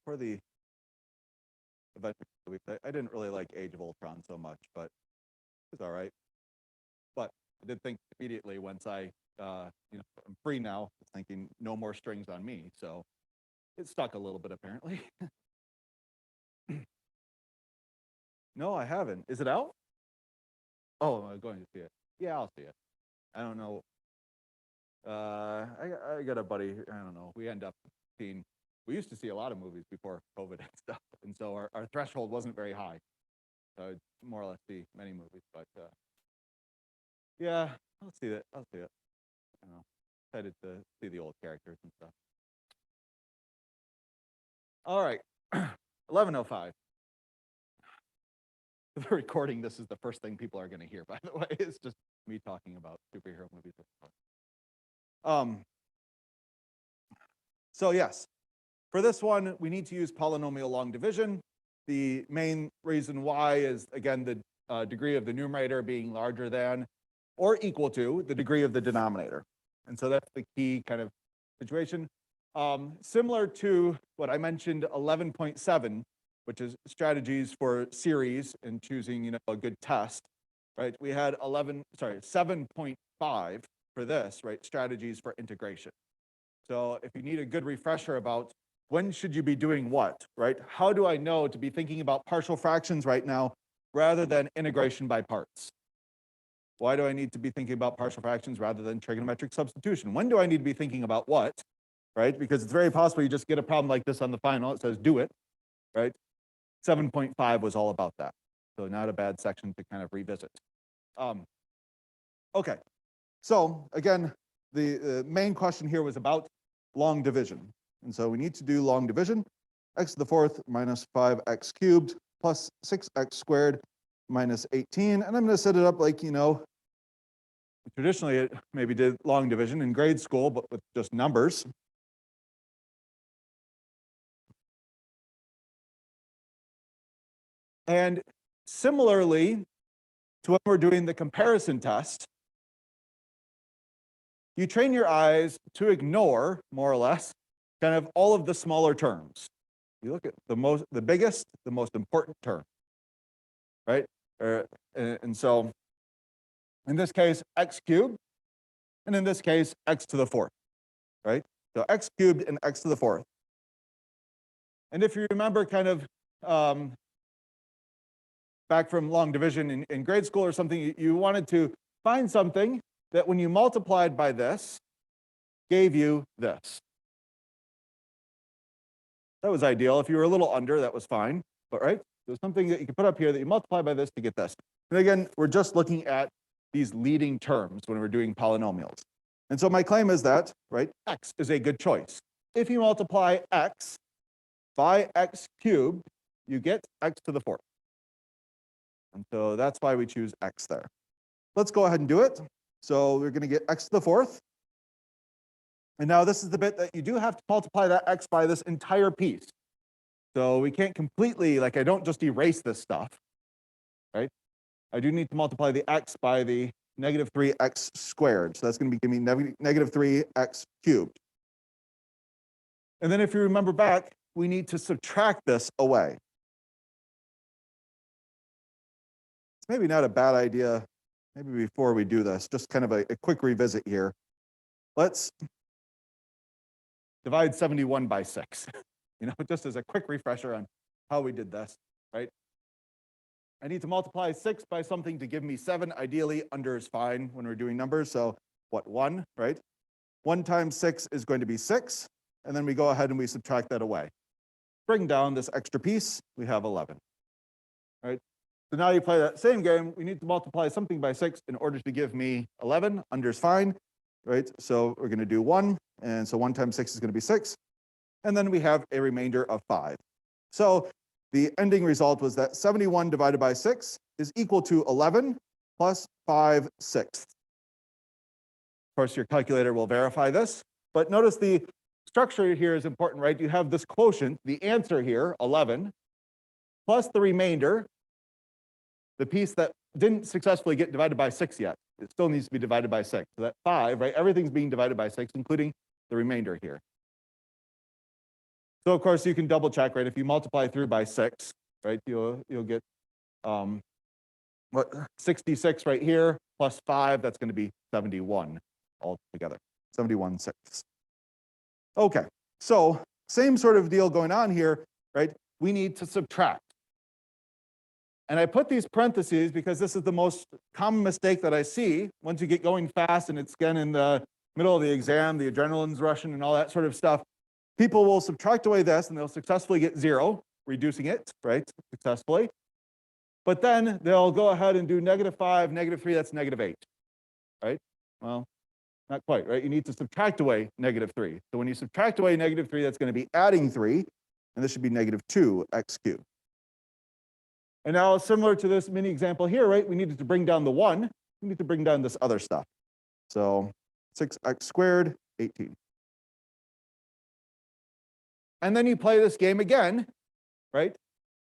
For the event of the week, I didn't really like Age of Ultron so much, but it was all right. But I did think immediately once I'm free now, thinking no more strings on me. So it stuck a little bit apparently. No, I haven't. Is it out? Oh, I'm going to see it. Yeah, I'll see it. I don't know. I got a buddy. I don't know. We end up seeing. We used to see a lot of movies before COVID and stuff, and so our threshold wasn't very high. So I'd more or less see many movies, but yeah, I'll see it. I'll see it. I don't know. Excited to see the old characters and stuff. All right, 11:05. The recording, this is the first thing people are going to hear, by the way. It's just me talking about superhero movies. So yes, for this one, we need to use polynomial long division. The main reason why is, again, the degree of the numerator being larger than or equal to the degree of the denominator. And so that's the key kind of situation. Similar to what I mentioned, 11.7, which is strategies for series and choosing, a good test, right? We had 7.5 for this, right? Strategies for integration. So if you need a good refresher about when should you be doing what, right? How do I know to be thinking about partial fractions right now rather than integration by parts? Why do I need to be thinking about partial fractions rather than trigonometric substitution? When do I need to be thinking about what, right? Because it's very possible you just get a problem like this on the final. It says do it, right? 7.5 was all about that. So not a bad section to kind of revisit. Okay, so again, the main question here was about long division. And so we need to do long division. X to the fourth minus 5x cubed plus 6x squared minus 18. And I'm going to set it up like, traditionally it maybe did long division in grade school, but with just numbers. And similarly to when we're doing the comparison test, you train your eyes to ignore, more or less, kind of all of the smaller terms. You look at the biggest, the most important term, right? And so in this case, x cubed, and in this case, x to the fourth, right? So x cubed and x to the fourth. And if you remember kind of back from long division in grade school or something, you wanted to find something that when you multiplied by this, gave you this. That was ideal. If you were a little under, that was fine. But right, there's something that you can put up here that you multiply by this to get this. And again, we're just looking at these leading terms when we're doing polynomials. And so my claim is that, right, x is a good choice. If you multiply x by x cubed, you get x to the fourth. And so that's why we choose x there. Let's go ahead and do it. So we're going to get x to the fourth. And now this is the bit that you do have to multiply that x by this entire piece. So we can't completely, I don't just erase this stuff, right? I do need to multiply the x by the negative 3x squared. So that's going to be giving me negative 3x cubed. And then if you remember back, we need to subtract this away. It's maybe not a bad idea, maybe before we do this, just kind of a quick revisit here. Let's divide 71 by 6, just as a quick refresher on how we did this, right? I need to multiply 6 by something to give me 7. Ideally, under is fine when we're doing numbers. So what, 1, right? 1 times 6 is going to be 6. And then we go ahead and we subtract that away. Bring down this extra piece, we have 11, right? So now you play that same game. We need to multiply something by 6 in order to give me 11. Under is fine, right? So we're going to do 1. And so 1 times 6 is going to be 6. And then we have a remainder of 5. So the ending result was that 71 divided by 6 is equal to 11 plus 5/6. Of course, your calculator will verify this. But notice the structure here is important, right? You have this quotient, the answer here, 11, plus the remainder, the piece that didn't successfully get divided by 6 yet. It still needs to be divided by 6. So that 5, right? Everything's being divided by 6, including the remainder here. So of course you can double check, right? If you multiply through by 6, right, you'll get what 66 right here plus 5, that's going to be 71 altogether. 71/6. Okay, so same sort of deal going on here, right? We need to subtract. And I put these parentheses because this is the most common mistake that I see once you get going fast and it's again in the middle of the exam, the adrenaline's rushing and all that sort of stuff. People will subtract away this and they'll successfully get 0, reducing it, right, successfully. But then they'll go ahead and do -5, -3, that's -8, right? Well, not quite, right? You need to subtract away -3. So when you subtract away -3, that's going to be adding 3, and this should be -2x cubed. And now, similar to this mini example here, right? We needed to bring down the 1. We need to bring down this other stuff. So 6x squared, 18. And then you play this game again, right?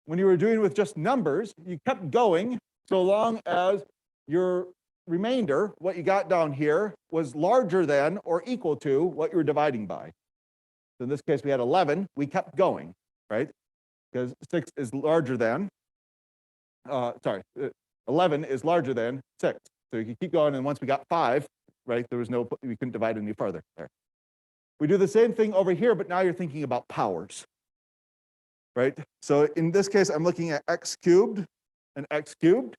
When you were doing with just numbers, you kept going so long as your remainder, what you got down here, was larger than or equal to what you were dividing by. So in this case, we had 11. We kept going, right? Because 6 is larger than, 11 is larger than 6. So you can keep going, and once we got 5, right, we couldn't divide any further there. We do the same thing over here, but now you're thinking about powers, right? So in this case, I'm looking at x cubed and x cubed.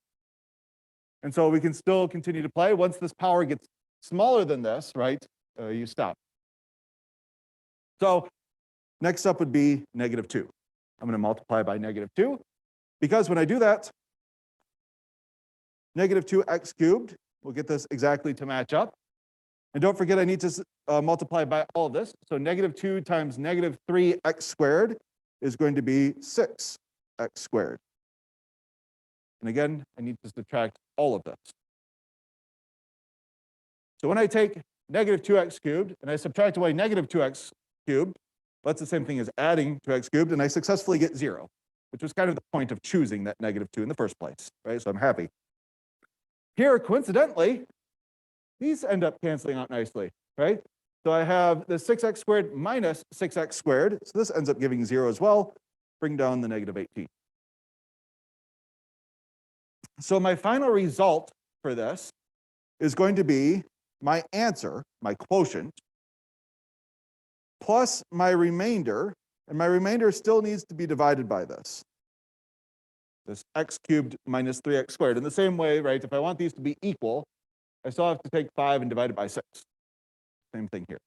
And so we can still continue to play. Once this power gets smaller than this, right, you stop. So next up would be -2. I'm going to multiply by -2, because when I do that, -2x cubed, we'll get this exactly to match up. And don't forget, I need to multiply by all of this. So -2 times -3x squared is going to be 6x squared. And again, I need to subtract all of this. So when I take -2x cubed and I subtract away -2x cubed, that's the same thing as adding 2x cubed, and I successfully get 0, which was kind of the point of choosing that -2 in the first place, right? So I'm happy. Here, coincidentally, these end up canceling out nicely, right? So I have the 6x squared minus 6x squared, so this ends up giving 0 as well. Bring down the -18. So my final result for this is going to be my answer, my quotient, plus my remainder, and my remainder still needs to be divided by this x cubed minus 3x squared. In the same way, right, if I want these to be equal, I still have to take 5 and divide it by 6. Same thing here.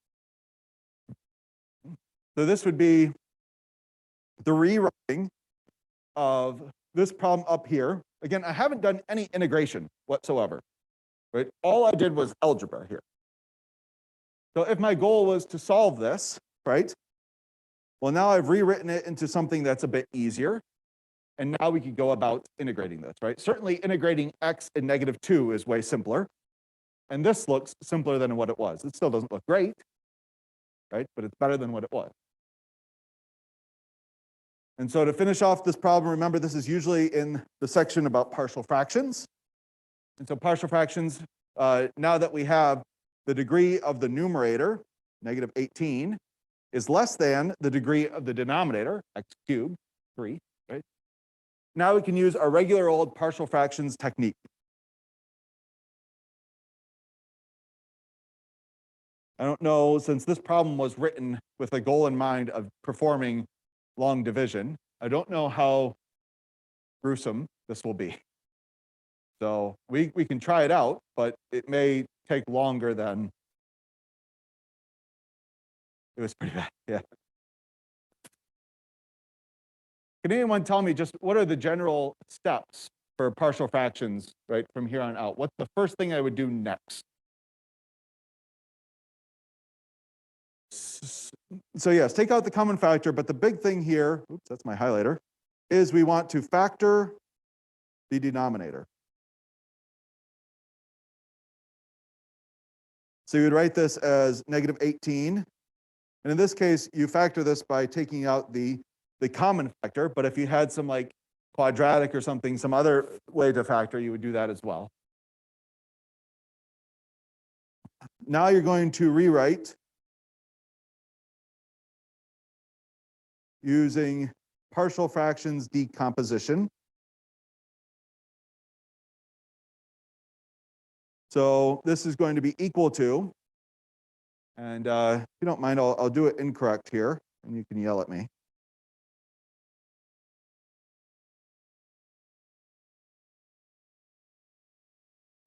So this would be the rewriting of this problem up here. Again, I haven't done any integration whatsoever, right? All I did was algebra here. So if my goal was to solve this, right? Well, now I've rewritten it into something that's a bit easier. And now we could go about integrating this, right? Certainly integrating x and -2 is way simpler. And this looks simpler than what it was. It still doesn't look great, right? But it's better than what it was. And so to finish off this problem, remember this is usually in the section about partial fractions. And so partial fractions, now that we have the degree of the numerator, -18, is less than the degree of the denominator, x cubed, 3, right? Now we can use our regular old partial fractions technique. I don't know, since this problem was written with a goal in mind of performing long division, I don't know how gruesome this will be. So we can try it out, but it may take longer than it was pretty bad, yeah. Can anyone tell me just what are the general steps for partial fractions, right, from here on out? What's the first thing I would do next? So yes, take out the common factor, but the big thing here, oops, that's my highlighter, is we want to factor the denominator. So you would write this as -18. And in this case, you factor this by taking out the common factor, but if you had some like quadratic or something, some other way to factor, you would do that as well. Now you're going to rewrite using partial fractions decomposition. So this is going to be equal to, and if you don't mind, I'll do it incorrect here, and you can yell at me.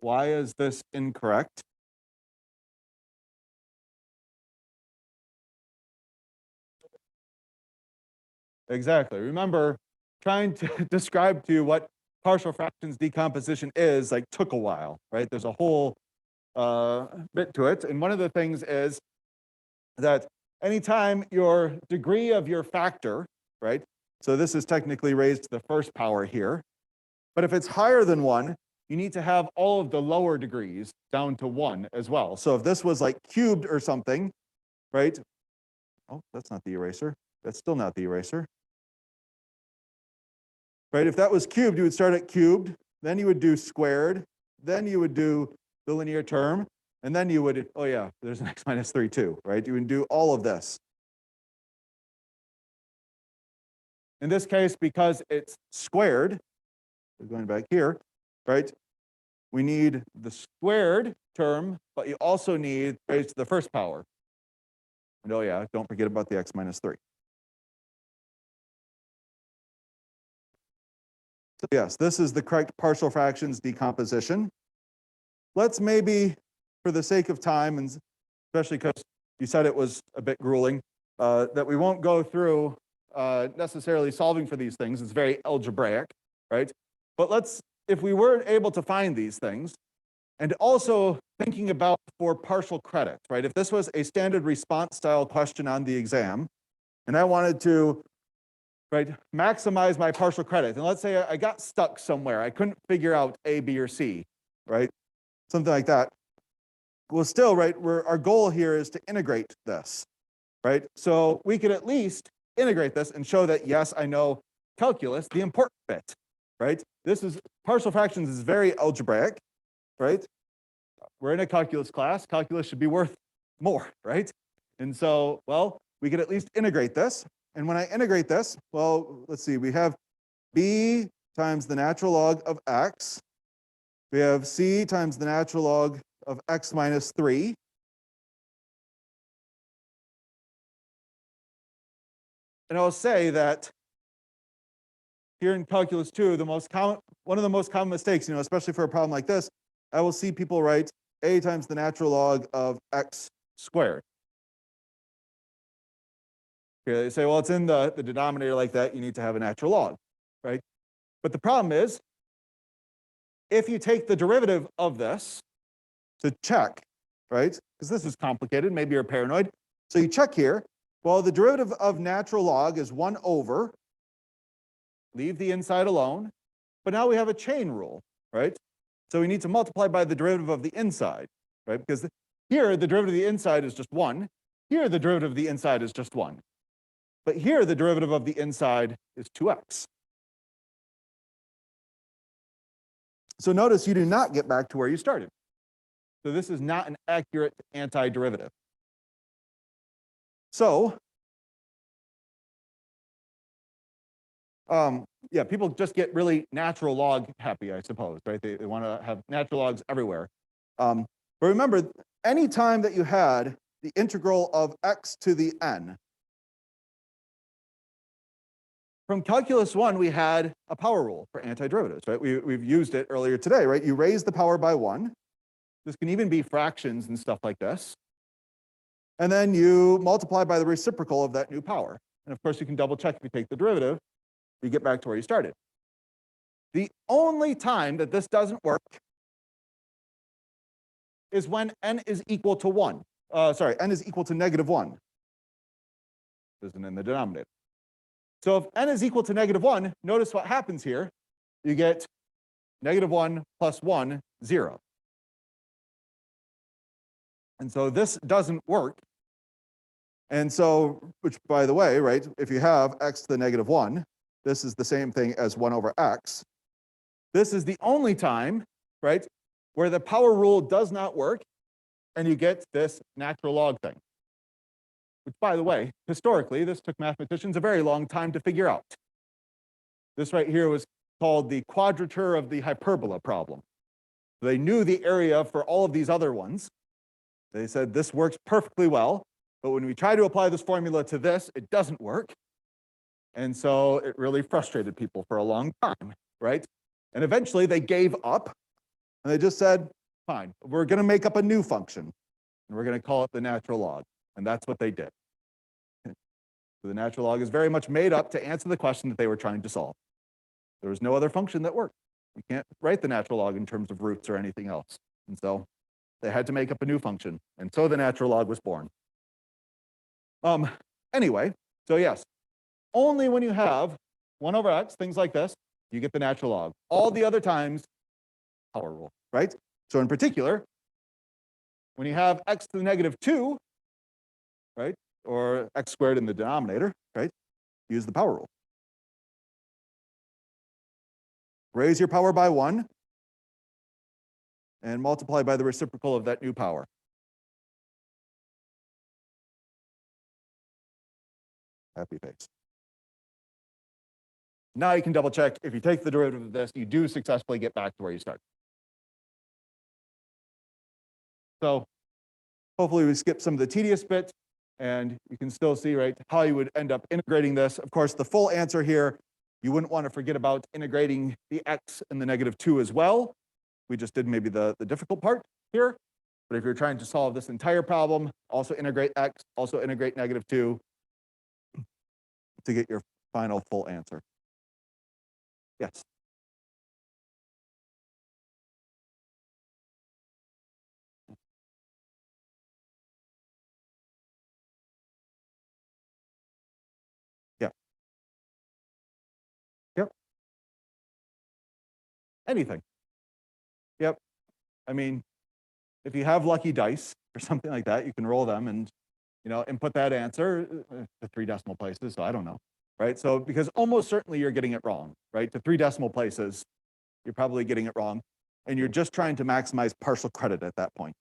Why is this incorrect? Exactly. Remember, trying to describe to you what partial fractions decomposition is like took a while, right? There's a whole bit to it. And one of the things is that anytime your degree of your factor, right? So this is technically raised to the first power here. But if it's higher than 1, you need to have all of the lower degrees down to 1 as well. So if this was like cubed or something, right? Oh, that's not the eraser. That's still not the eraser. Right, if that was cubed, you would start at cubed, then you would do squared, then you would do the linear term, and then you would, oh yeah, there's an x minus 3 too, right? You would do all of this. In this case, because it's squared, we're going back here, right? We need the squared term, but you also need raised to the first power. And oh yeah, don't forget about the x minus 3. So yes, this is the correct partial fractions decomposition. Let's maybe, for the sake of time, and especially because you said it was a bit grueling, that we won't go through necessarily solving for these things. It's very algebraic, right? But let's, if we were able to find these things, and also thinking about for partial credit, right? If this was a standard response style question on the exam, and I wanted to, right, maximize my partial credit, and let's say I got stuck somewhere, I couldn't figure out A, B, or C, right? Something like that. Well, still, right, our goal here is to integrate this, right? So we could at least integrate this and show that, yes, I know calculus, the important bit, right? This is, partial fractions is very algebraic, right? We're in a calculus class. Calculus should be worth more, right? And so, well, we could at least integrate this. And when I integrate this, well, let's see, we have b times the natural log of x. We have c times the natural log of x minus 3. And I'll say that here in calculus 2, one of the most common mistakes, especially for a problem like this, I will see people write a times the natural log of x squared. Okay, they say, well, it's in the denominator like that, you need to have a natural log, right? But the problem is, if you take the derivative of this to check, right? Because this is complicated, maybe you're paranoid. So you check here, well, the derivative of natural log is 1 over, leave the inside alone, but now we have a chain rule, right? So we need to multiply by the derivative of the inside, right? Because here, the derivative of the inside is just 1. Here, the derivative of the inside is just 1. But here, the derivative of the inside is 2x. So notice you do not get back to where you started. So this is not an accurate antiderivative. So, yeah, people just get really natural log happy, I suppose, right? They want to have natural logs everywhere. But remember, any time that you had the integral of x to the n, from calculus 1, we had a power rule for antiderivatives, right? We've used it earlier today, right? You raise the power by 1. This can even be fractions and stuff like this. And then you multiply by the reciprocal of that new power. And of course, you can double check if you take the derivative, you get back to where you started. The only time that this doesn't work is when n is equal to 1. N is equal to -1. This isn't in the denominator. So if n is equal to -1, notice what happens here. You get -1 plus 1, 0. And so this doesn't work. And so, which by the way, right, if you have x to the -1, this is the same thing as 1 over x. This is the only time, right, where the power rule does not work, and you get this natural log thing. which, by the way, historically, this took mathematicians a very long time to figure out. This right here was called the quadrature of the hyperbola problem. They knew the area for all of these other ones. They said this works perfectly well, but when we try to apply this formula to this, it doesn't work. And so it really frustrated people for a long time, right? And eventually they gave up, and they just said, fine, we're going to make up a new function, and we're going to call it the natural log. And that's what they did. So the natural log is very much made up to answer the question that they were trying to solve. There was no other function that worked. You can't write the natural log in terms of roots or anything else. And so they had to make up a new function. And so the natural log was born. Anyway, so yes, only when you have 1 over x, things like this, you get the natural log. All the other times, power rule, right? So in particular, when you have x to the negative 2, right, or x squared in the denominator, right, use the power rule. Raise your power by 1 and multiply by the reciprocal of that new power. Happy face. Now you can double check if you take the derivative of this, you do successfully get back to where you start. So hopefully we skip some of the tedious bits, and you can still see, right, how you would end up integrating this. Of course, the full answer here, you wouldn't want to forget about integrating the x and the negative 2 as well. We just did maybe the difficult part here. But if you're trying to solve this entire problem, also integrate x, also integrate negative 2 to get your final full answer. Yes. Yeah. Yep. Anything. Yep. I mean, if you have lucky dice or something like that, you can roll them and, you know, input that answer to 3 decimal places. So I don't know, right? So because almost certainly you're getting it wrong, right? To 3 decimal places, you're probably getting it wrong, and you're just trying to maximize partial credit at that point.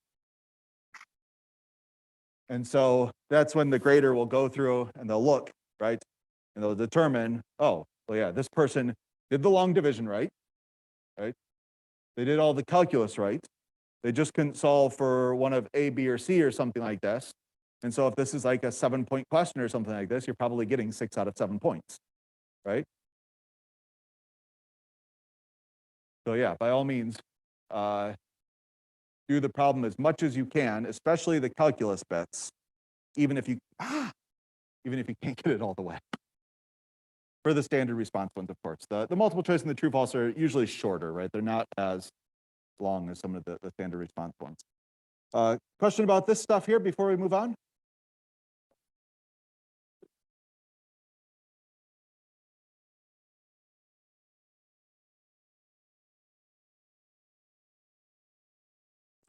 And so that's when the grader will go through and they'll look, right? And they'll determine, oh, well, yeah, this person did the long division right? They did all the calculus right. They just couldn't solve for one of A, B, or C or something like this. And so if this is like a 7-point question or something like this, you're probably getting 6 out of 7 points, right? So yeah, by all means, do the problem as much as you can, especially the calculus bits, even if you can't get it all the way. For the standard response ones, of course. The multiple choice and the true false are usually shorter, right? They're not as long as some of the standard response ones. Question about this stuff here before we move on?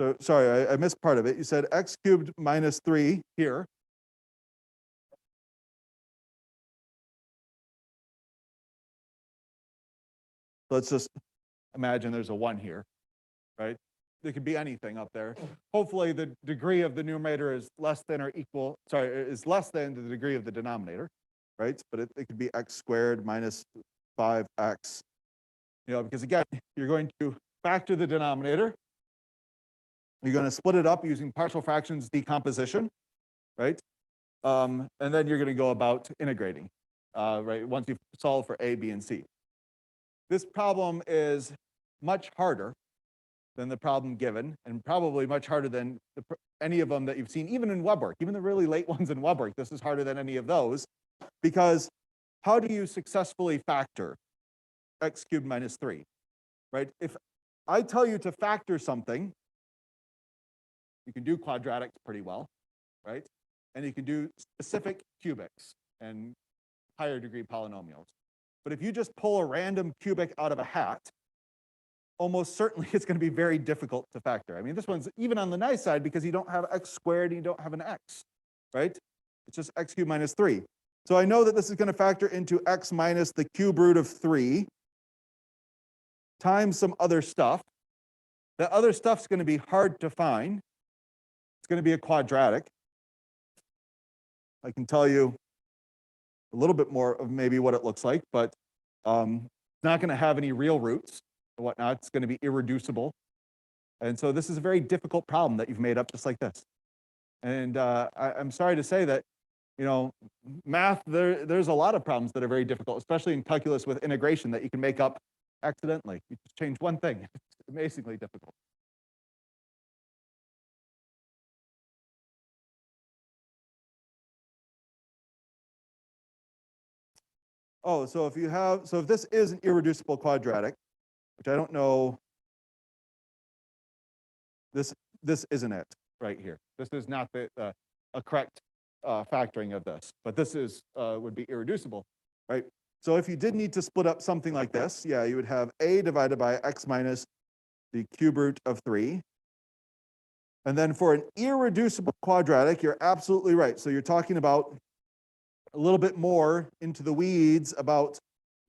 So sorry, I missed part of it. You said x cubed minus 3 here. Let's just imagine there's a 1 here, right? There could be anything up there. Hopefully the degree of the numerator is less than or equal, is less than the degree of the denominator, right? But it could be x squared minus 5x, you know, because again, you're going to factor the denominator. You're going to split it up using partial fractions decomposition, right? And then you're going to go about integrating, right? Once you solve for A, B, and C. This problem is much harder than the problem given, and probably much harder than any of them that you've seen, even in web work, even the really late ones in web work. This is harder than any of those, because how do you successfully factor x cubed minus 3, right? If I tell you to factor something, you can do quadratics pretty well, right? And you can do specific cubics and higher degree polynomials. But if you just pull a random cubic out of a hat, almost certainly it's going to be very difficult to factor. I mean, this one's even on the nice side because you don't have x squared and you don't have an x, right? It's just x cubed minus 3. So I know that this is going to factor into x minus the cube root of 3 times some other stuff. That other stuff's going to be hard to find. It's going to be a quadratic. I can tell you a little bit more of maybe what it looks like, but it's not going to have any real roots or whatnot. It's going to be irreducible. And so this is a very difficult problem that you've made up just like this. And I'm sorry to say that, you know, math, there's a lot of problems that are very difficult, especially in calculus with integration that you can make up accidentally. You just change one thing. It's amazingly difficult. Oh, so if this is an irreducible quadratic, which I don't know, this isn't it right here. This is not a correct factoring of this, but this is would be irreducible, right? So if you did need to split up something like this, yeah, you would have a divided by x minus the cube root of 3. And then for an irreducible quadratic, you're absolutely right. So you're talking about a little bit more into the weeds about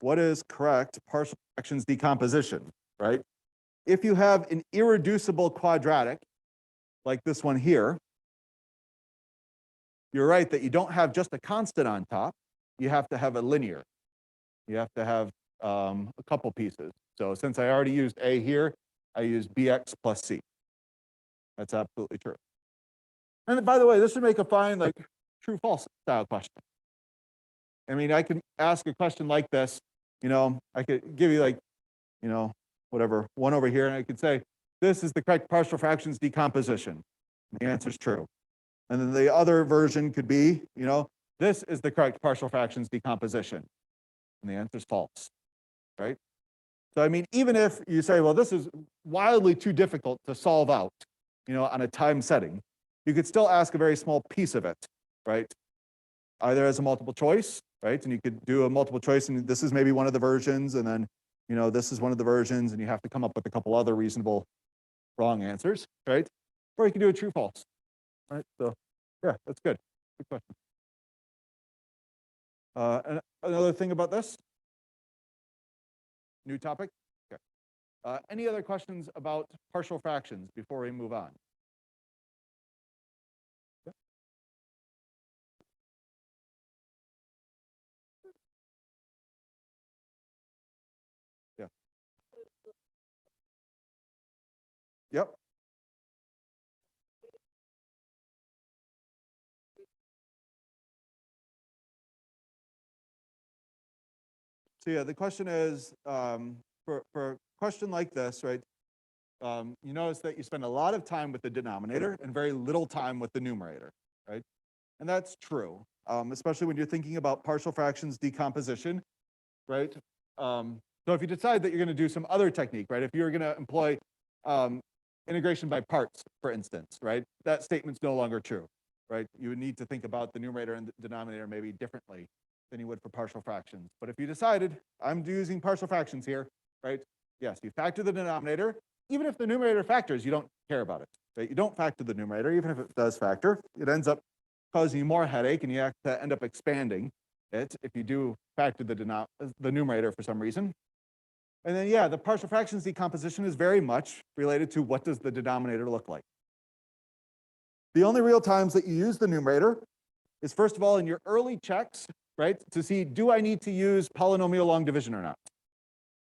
what is correct partial fractions decomposition, right? If you have an irreducible quadratic, like this one here, you're right that you don't have just a constant on top. You have to have a linear. You have to have a couple pieces. So since I already used a here, I use bx plus c. That's absolutely true. And by the way, this would make a fine like true-false style question. I mean, I can ask a question like this, you know, I could give you like, you know, whatever, one over here, and I could say, this is the correct partial fractions decomposition. The answer is true. And then the other version could be, you know, this is the correct partial fractions decomposition. And the answer is false, right? So, I mean, even if you say, well, this is wildly too difficult to solve out, you know, on a time setting, you could still ask a very small piece of it, right? Either as a multiple choice, right? And you could do a multiple choice, and this is maybe one of the versions, and then, you know, this is one of the versions, and you have to come up with a couple other reasonable wrong answers, right? Or you can do a true false, right? So, yeah, that's good. Good question. And another thing about this? New topic? Okay. Any other questions about partial fractions before we move on? Yeah. Yeah. Yep. So yeah, the question is, for a question like this, right, you notice that you spend a lot of time with the denominator and very little time with the numerator, right? And that's true, especially when you're thinking about partial fractions decomposition, right? So if you decide that you're going to do some other technique, right? If you're going to employ integration by parts, for instance, right? That statement's no longer true, right? You would need to think about the numerator and the denominator maybe differently than you would for partial fractions. But if you decided, I'm using partial fractions here, right? Yes, you factor the denominator. Even if the numerator factors, you don't care about it, right? You don't factor the numerator, even if it does factor. It ends up causing you more headache, and you have to end up expanding it if you do factor the numerator for some reason. And then, yeah, the partial fractions decomposition is very much related to what does the denominator look like. The only real times that you use the numerator is, first of all, in your early checks, right, to see, do I need to use polynomial long division or not?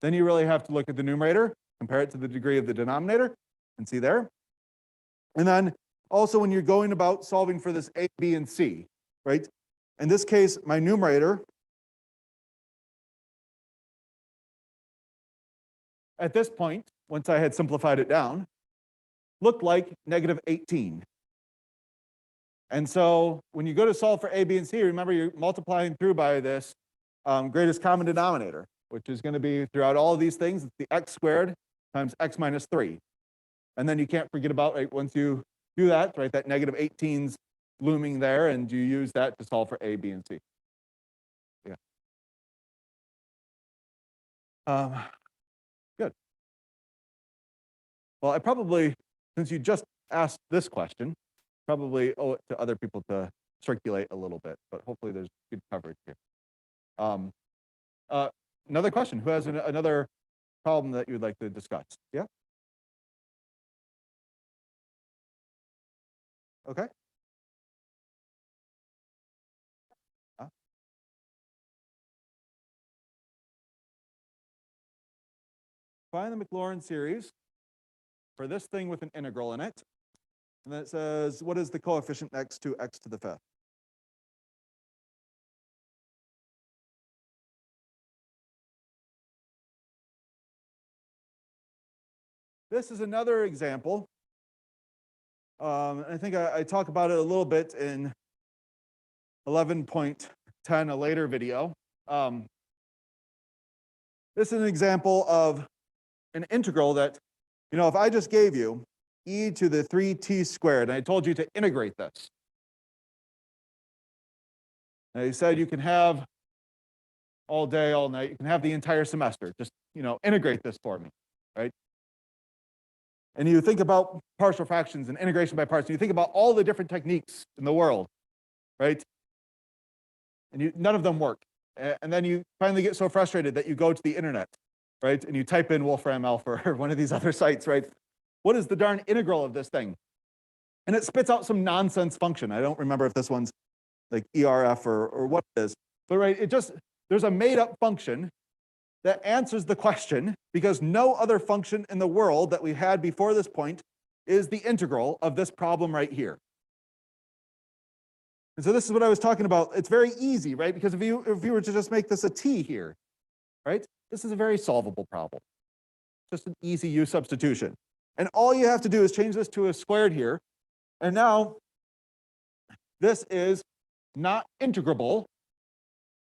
Then you really have to look at the numerator, compare it to the degree of the denominator, and see there. And then also when you're going about solving for this a, b, and c, right? In this case, my numerator, at this point, once I had simplified it down, looked like negative 18. And so when you go to solve for a, b, and c, remember you're multiplying through by this greatest common denominator, which is going to be throughout all of these things, it's the x squared times x minus 3. And then you can't forget about, right, once you do that, right, that negative 18's looming there, and you use that to solve for a, b, and c. Yeah. Good. Well, I probably, since you just asked this question, probably owe it to other people to circulate a little bit, but hopefully there's good coverage here. Another question, who has another problem that you'd like to discuss? Yeah? Okay. find the Maclaurin series for this thing with an integral in it. And then it says, what is the coefficient next to x to the fifth? This is another example. I think I talk about it a little bit in 11.10, a later video. This is an example of an integral that, if I just gave you e to the 3t squared, and I told you to integrate this. And I said you can have all day, all night, you can have the entire semester. Just, integrate this for me, right? And you think about partial fractions and integration by parts, and you think about all the different techniques in the world, right? And none of them work. And then you finally get so frustrated that you go to the internet, right? And you type in Wolfram Alpha or one of these other sites, right? What is the darn integral of this thing? And it spits out some nonsense function. I don't remember if this one's like ERF or what it is. But right, there's a made up function that answers the question, because no other function in the world that we had before this point is the integral of this problem right here. And so this is what I was talking about. It's very easy, right? Because if you were to just make this a t here, right? This is a very solvable problem. Just an easy u substitution. And all you have to do is change this to a squared here. And now this is not integrable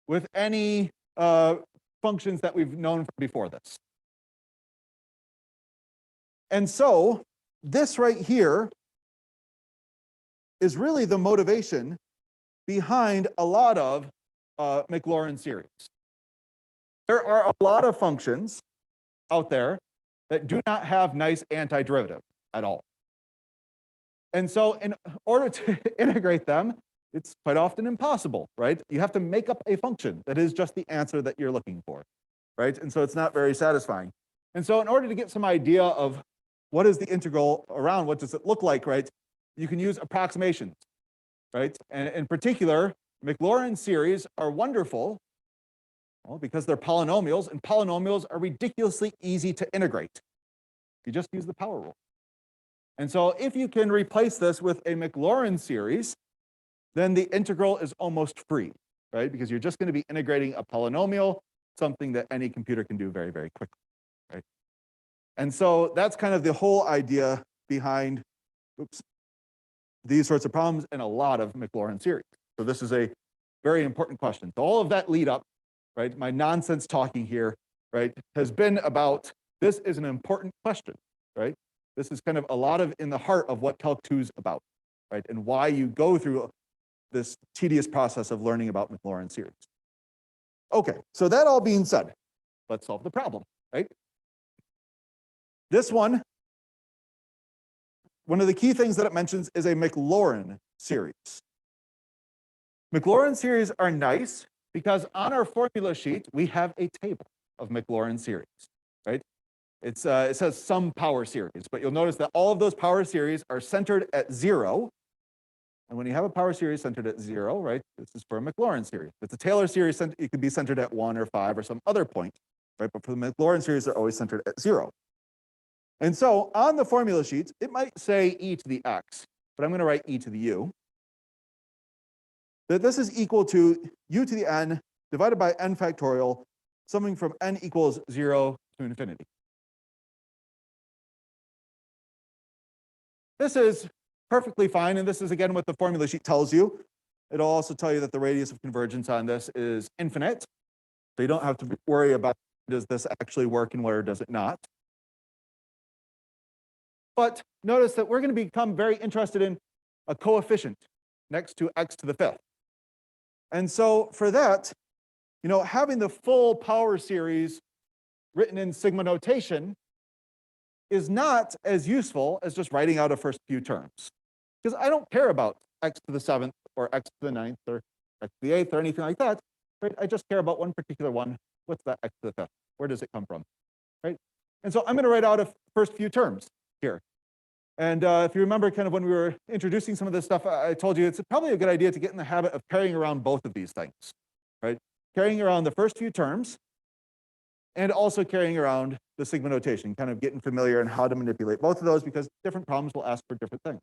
with any functions that we've known before this. And so this right here is really the motivation behind a lot of Maclaurin series. There are a lot of functions out there that do not have nice antiderivative at all. And so in order to integrate them, it's quite often impossible, right? You have to make up a function that is just the answer that you're looking for, right? And so it's not very satisfying. And so in order to get some idea of what is the integral around, what does it look like, right? You can use approximations, right? And in particular, Maclaurin series are wonderful, well, because they're polynomials, and polynomials are ridiculously easy to integrate. You just use the power rule. And so if you can replace this with a Maclaurin series, then the integral is almost free, right? Because you're just going to be integrating a polynomial, something that any computer can do very, very quickly, right? And so that's kind of the whole idea behind, these sorts of problems and a lot of Maclaurin series. So this is a very important question. So all of that lead up, right? My nonsense talking here, right, has been about this is an important question, right? This is kind of a lot of in the heart of what Calc 2 is about, right? And why you go through this tedious process of learning about Maclaurin series. Okay, so that all being said, let's solve the problem, right? This one of the key things that it mentions is a Maclaurin series. Maclaurin series are nice because on our formula sheet, we have a table of Maclaurin series, right? It says some power series, but you'll notice that all of those power series are centered at 0. And when you have a power series centered at 0, right, this is for a Maclaurin series. If it's a Taylor series, it could be centered at 1 or 5 or some other point, right? But for the Maclaurin series, they're always centered at 0. And so on the formula sheets, it might say e to the x, but I'm going to write e to the u. That this is equal to u to the n divided by n factorial, summing from n equals 0 to infinity. This is perfectly fine, and this is again what the formula sheet tells you. It'll also tell you that the radius of convergence on this is infinite, so you don't have to worry about does this actually work and where does it not. But notice that we're going to become very interested in a coefficient next to x to the fifth. And so for that, having the full power series written in sigma notation is not as useful as just writing out a first few terms. Because I don't care about x to the 7th or x to the 9th or x to the 8th or anything like that, right? I just care about one particular one. What's that x to the 5th? Where does it come from, right? And so I'm going to write out a first few terms here. And if you remember kind of when we were introducing some of this stuff, I told you it's probably a good idea to get in the habit of carrying around both of these things, right? Carrying around the first few terms and also carrying around the sigma notation, kind of getting familiar in how to manipulate both of those because different problems will ask for different things.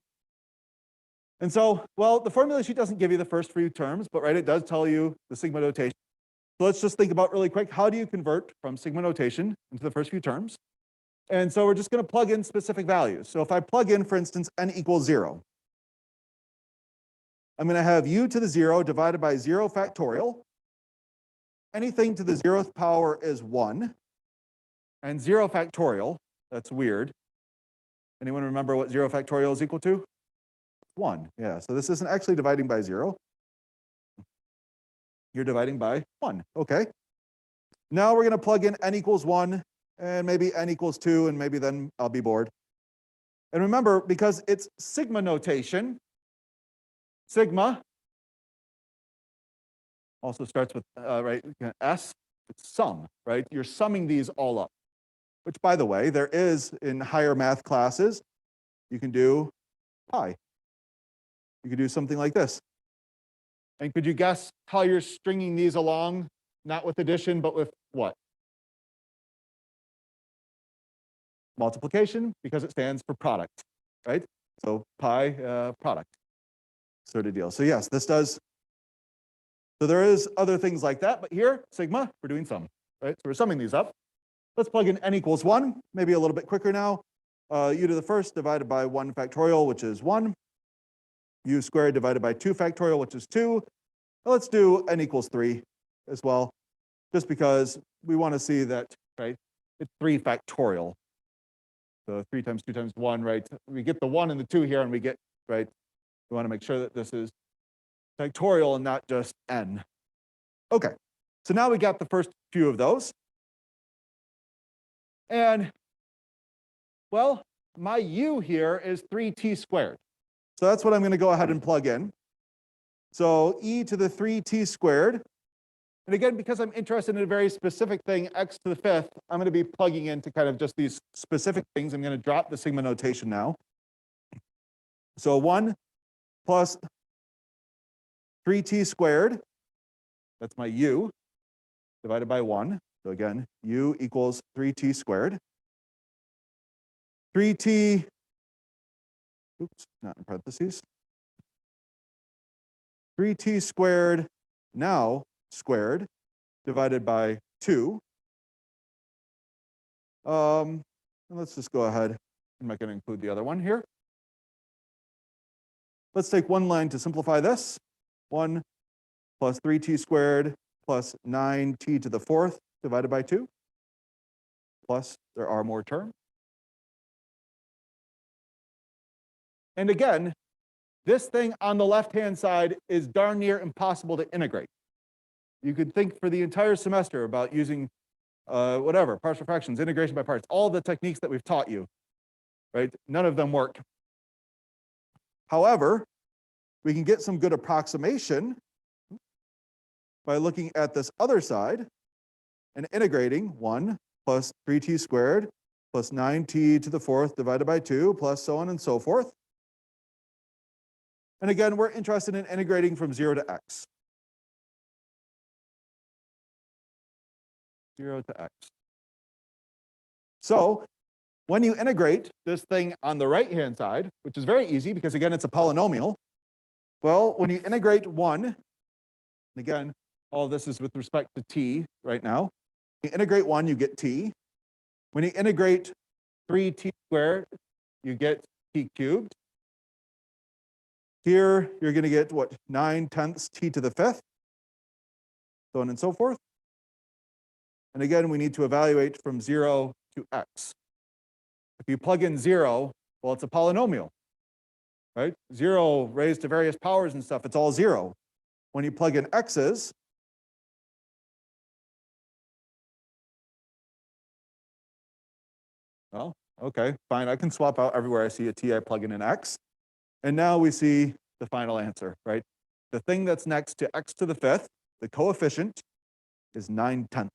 And so, well, the formula sheet doesn't give you the first few terms, but right, it does tell you the sigma notation. So let's just think about really quick, how do you convert from sigma notation into the first few terms? And so we're just going to plug in specific values. So if I plug in, for instance, n equals 0, I'm going to have u to the 0 divided by 0 factorial. Anything to the 0th power is 1. And 0 factorial, that's weird. Anyone remember what 0 factorial is equal to? 1. Yeah, so this isn't actually dividing by 0. You're dividing by 1. Okay. Now we're going to plug in n equals 1, and maybe n equals 2, and maybe then I'll be bored. And remember, because it's sigma notation, sigma also starts with, right, S, it's sum, right? You're summing these all up, which, by the way, there is in higher math classes, you can do pi. You could do something like this. And could you guess how you're stringing these along, not with addition, but with what? Multiplication, because it stands for product, right? So pi product sort of deal. So yes, this does. So there is other things like that, but here, sigma, we're doing sum, right? So we're summing these up. Let's plug in n equals 1, maybe a little bit quicker now. U to the first divided by 1 factorial, which is 1. U squared divided by 2 factorial, which is 2. Let's do n equals 3 as well, just because we want to see that, right? It's 3 factorial. So 3 times 2 times 1, right? We get the 1 and the 2 here, and we get, right? We want to make sure that this is factorial and not just n. Okay, so now we got the first few of those. And, well, my u here is 3t squared. So that's what I'm going to go ahead and plug in. So e to the 3t squared. And again, because I'm interested in a very specific thing, x to the 5th, I'm going to be plugging into kind of just these specific things. I'm going to drop the sigma notation now. So 1 plus 3t squared, that's my u, divided by 1. So again, u equals 3t squared. 3t, oops, not in parentheses. 3t squared now squared divided by 2. Let's just go ahead. I'm not going to include the other one here. Let's take one line to simplify this. 1 plus 3t squared plus 9t to the 4th divided by 2. Plus, there are more terms. And again, this thing on the left-hand side is darn near impossible to integrate. You could think for the entire semester about using whatever, partial fractions, integration by parts, all the techniques that we've taught you, right? None of them work. However, we can get some good approximation by looking at this other side and integrating 1 plus 3t squared plus 9t to the 4th divided by 2 plus so on and so forth. And again, we're interested in integrating from 0 to x. 0 to x. So when you integrate this thing on the right-hand side, which is very easy because, again, it's a polynomial, well, when you integrate 1, and again, all of this is with respect to t right now. You integrate 1, you get t. When you integrate 3t squared, you get t cubed. Here, you're going to get, what, 9/10 t to the 5th, so on and so forth. And again, we need to evaluate from 0 to x. If you plug in 0, well, it's a polynomial, right? 0 raised to various powers and stuff, it's all 0. When you plug in x's, well, okay, fine. I can swap out everywhere I see a t, I plug in an x. And now we see the final answer, right? The thing that's next to x to the 5th, the coefficient, is 9/10.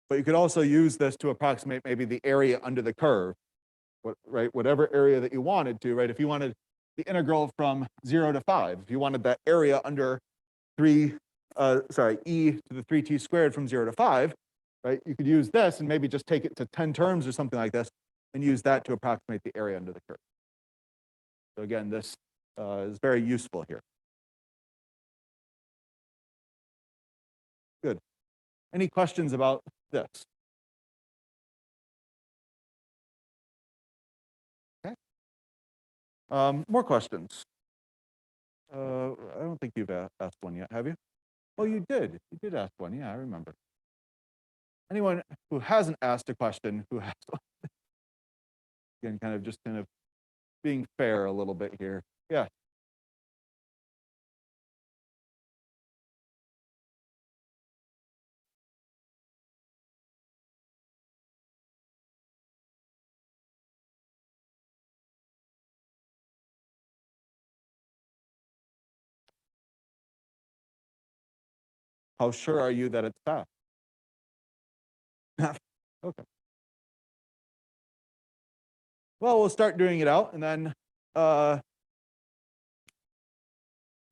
But you could also use this to approximate maybe the area under the curve, right? Whatever area that you wanted to, right? If you wanted the integral from 0 to 5, if you wanted that area under 3 sorry, e to the 3t squared from 0 to 5, right? You could use this and maybe just take it to 10 terms or something like this and use that to approximate the area under the curve. So again, this is very useful here. Good. Any questions about this? Okay. More questions? I don't think you've asked one yet, have you? Oh, you did. You did ask one. Yeah, I remember. Anyone who hasn't asked a question, who has one? Again, kind of being fair a little bit here. Yeah. How sure are you that it's fast? Okay. Well, we'll start doing it out and then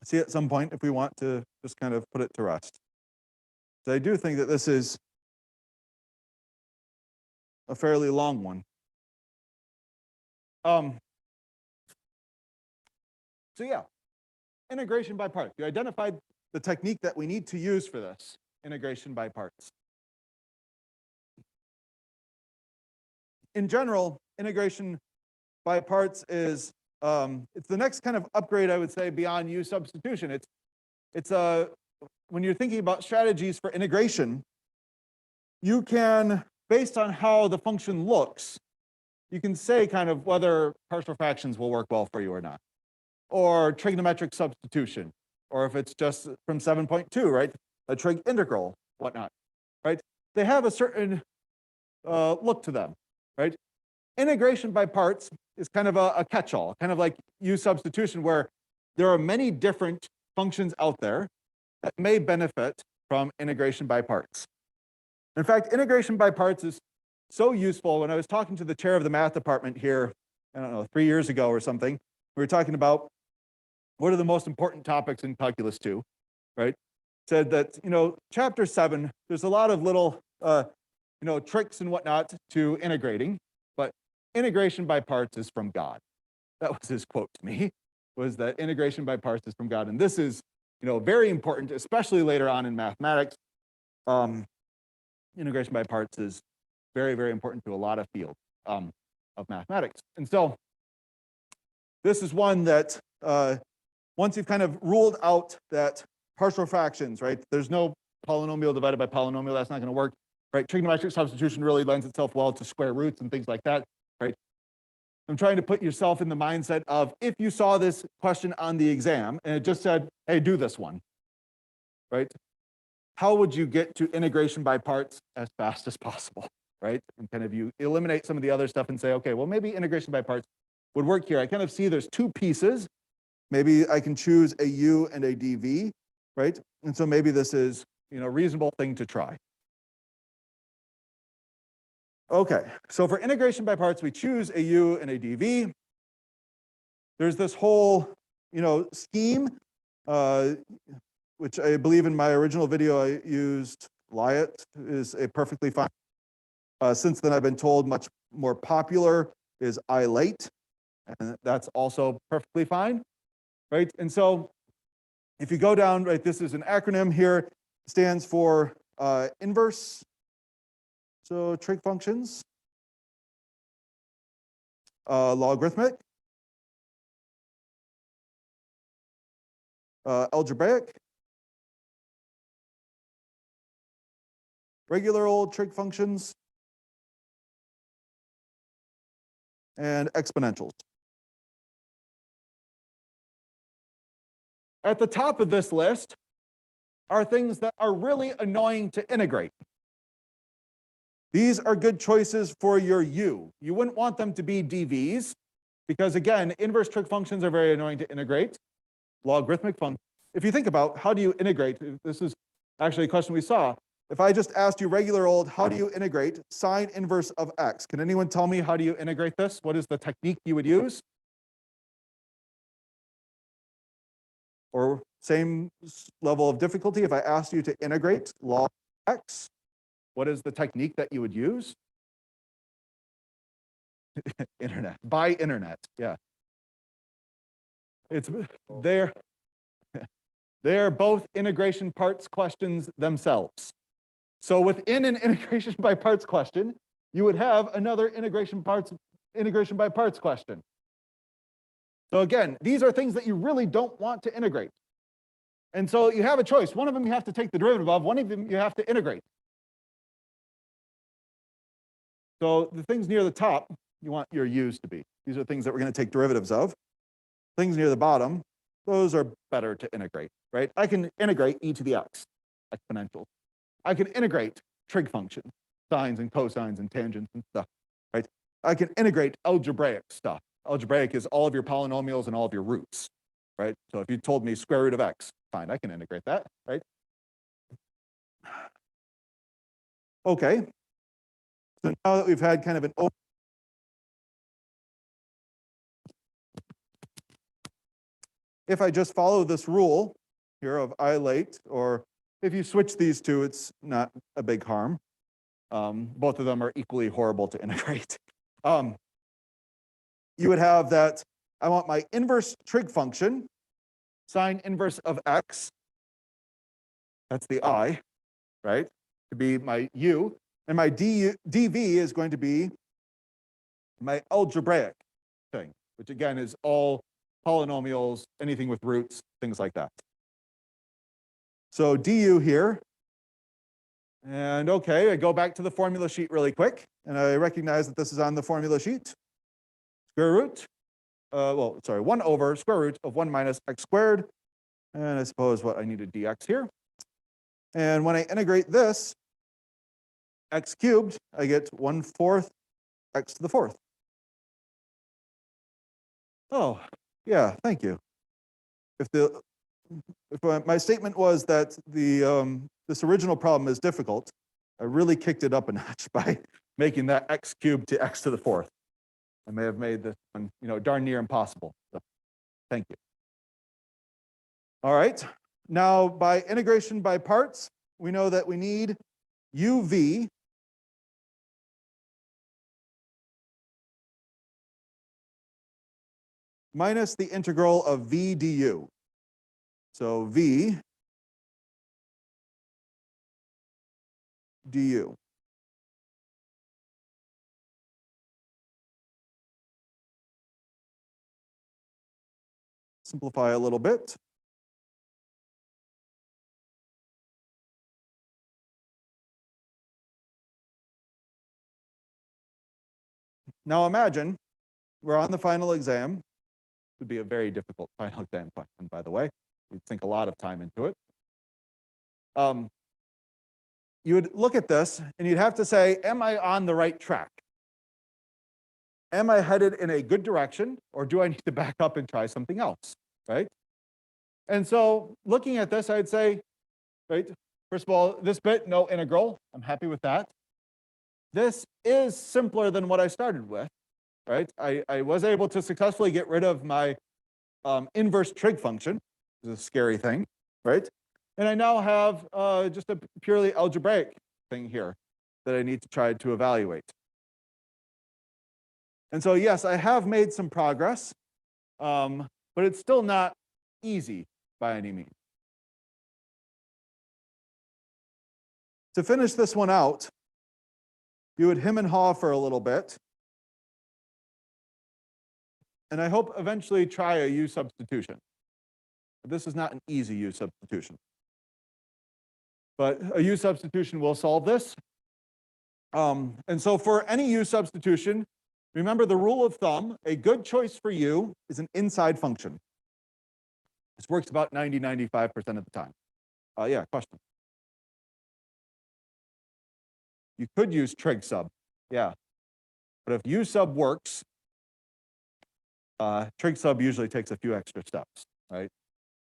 see at some point if we want to just kind of put it to rest. So I do think that this is a fairly long one. So yeah, integration by parts. You identified the technique that we need to use for this, integration by parts. In general, integration by parts is it's the next kind of upgrade, I would say, beyond U substitution. It's when you're thinking about strategies for integration, you can, based on how the function looks, you can say kind of whether partial fractions will work well for you or not, or trigonometric substitution, or if it's just from 7.2, right, a trig integral, whatnot, right? They have a certain look to them, right? Integration by parts is kind of a catch-all, kind of like U substitution, where there are many different functions out there that may benefit from integration by parts. In fact, integration by parts is so useful. When I was talking to the chair of the math department here, I don't know, 3 years ago or something, we were talking about what are the most important topics in Calculus 2, right? Said that, chapter 7, there's a lot of little, tricks and whatnot to integrating, but integration by parts is from God. That was his quote to me, was that integration by parts is from God. And this is, very important, especially later on in mathematics. Integration by parts is very, very important to a lot of fields of mathematics. And so this is one that once you've kind of ruled out that partial fractions, right? There's no polynomial divided by polynomial. That's not going to work, right? Trigonometric substitution really lends itself well to square roots and things like that, right? I'm trying to put yourself in the mindset of if you saw this question on the exam and it just said, hey, do this one, right? How would you get to integration by parts as fast as possible, right? And kind of you eliminate some of the other stuff and say, okay, well, maybe integration by parts would work here. I kind of see there's two pieces. Maybe I can choose a u and a dv, right? And so maybe this is, a reasonable thing to try. Okay, so for integration by parts, we choose a u and a dv. There's this whole, scheme, which I believe in my original video I used Lyot is a perfectly fine. Since then, I've been told much more popular is ILate, and that's also perfectly fine, right? And so if you go down, right, this is an acronym here, stands for inverse. So trig functions, logarithmic, algebraic, regular old trig functions, and exponentials. At the top of this list are things that are really annoying to integrate. These are good choices for your u. You wouldn't want them to be dv's because, again, inverse trig functions are very annoying to integrate. Logarithmic functions. If you think about how do you integrate, this is actually a question we saw. If I just asked you regular old, how do you integrate sine inverse of x? Can anyone tell me how do you integrate this? What is the technique you would use? Or same level of difficulty. If I asked you to integrate log x, what is the technique that you would use? Internet, by internet, yeah. They're both integration parts questions themselves. So within an integration by parts question, you would have another integration by parts question. So again, these are things that you really don't want to integrate. And so you have a choice. One of them you have to take the derivative of, one of them you have to integrate. So the things near the top, you want your u's to be. These are things that we're going to take derivatives of. Things near the bottom, those are better to integrate, right? I can integrate e to the x, exponential. I can integrate trig functions, sines and cosines and tangents and stuff, right? I can integrate algebraic stuff. Algebraic is all of your polynomials and all of your roots, right? So if you told me square root of x, fine, I can integrate that, right? Okay. So now that we've had kind of an open, if I just follow this rule here of I late, or if you switch these two, it's not a big harm. Both of them are equally horrible to integrate. You would have that I want my inverse trig function, sine inverse of x, that's the I, right, to be my u, and my dv is going to be my algebraic thing, which again is all polynomials, anything with roots, things like that. So du here, and okay, I go back to the formula sheet really quick, and I recognize that this is on the formula sheet. Square root, 1 over square root of 1 minus x squared, and I suppose what I needed dx here. And when I integrate this, x cubed, I get 1/4 x to the 4th. Oh, yeah, thank you. If my statement was that this original problem is difficult, I really kicked it up a notch by making that x cubed to x to the 4th. I may have made this one, darn near impossible. So, thank you. All right. Now, by integration by parts, we know that we need uv minus the integral of v du. So v du. Simplify a little bit. Now imagine we're on the final exam. It would be a very difficult final exam question, by the way. You'd sink a lot of time into it. You would look at this and you'd have to say, am I on the right track? Am I headed in a good direction, or do I need to back up and try something else, right? And so looking at this, I'd say, right, first of all, this bit, no integral. I'm happy with that. This is simpler than what I started with, right? I was able to successfully get rid of my inverse trig function. It's a scary thing, right? And I now have just a purely algebraic thing here that I need to try to evaluate. And so, yes, I have made some progress, but it's still not easy by any means. To finish this one out, you would hem and haw for a little bit. And I hope eventually try a u substitution. This is not an easy u substitution. But a u substitution will solve this. And so for any u substitution, remember the rule of thumb, a good choice for u is an inside function. This works about 95% of the time. Yeah, question. You could use trig sub, yeah. But if u sub works, trig sub usually takes a few extra steps, right?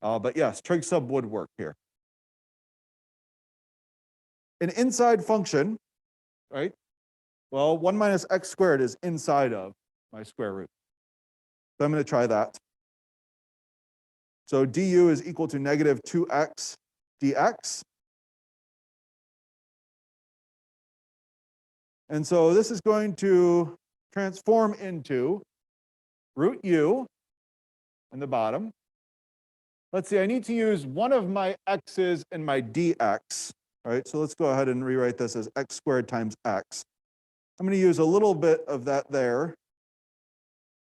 But yes, trig sub would work here. An inside function, right? Well, 1 minus x squared is inside of my square root. So I'm going to try that. So du is equal to negative 2x dx. And so this is going to transform into root u in the bottom. Let's see, I need to use one of my x's and my dx, right? So let's go ahead and rewrite this as x squared times x. I'm going to use a little bit of that there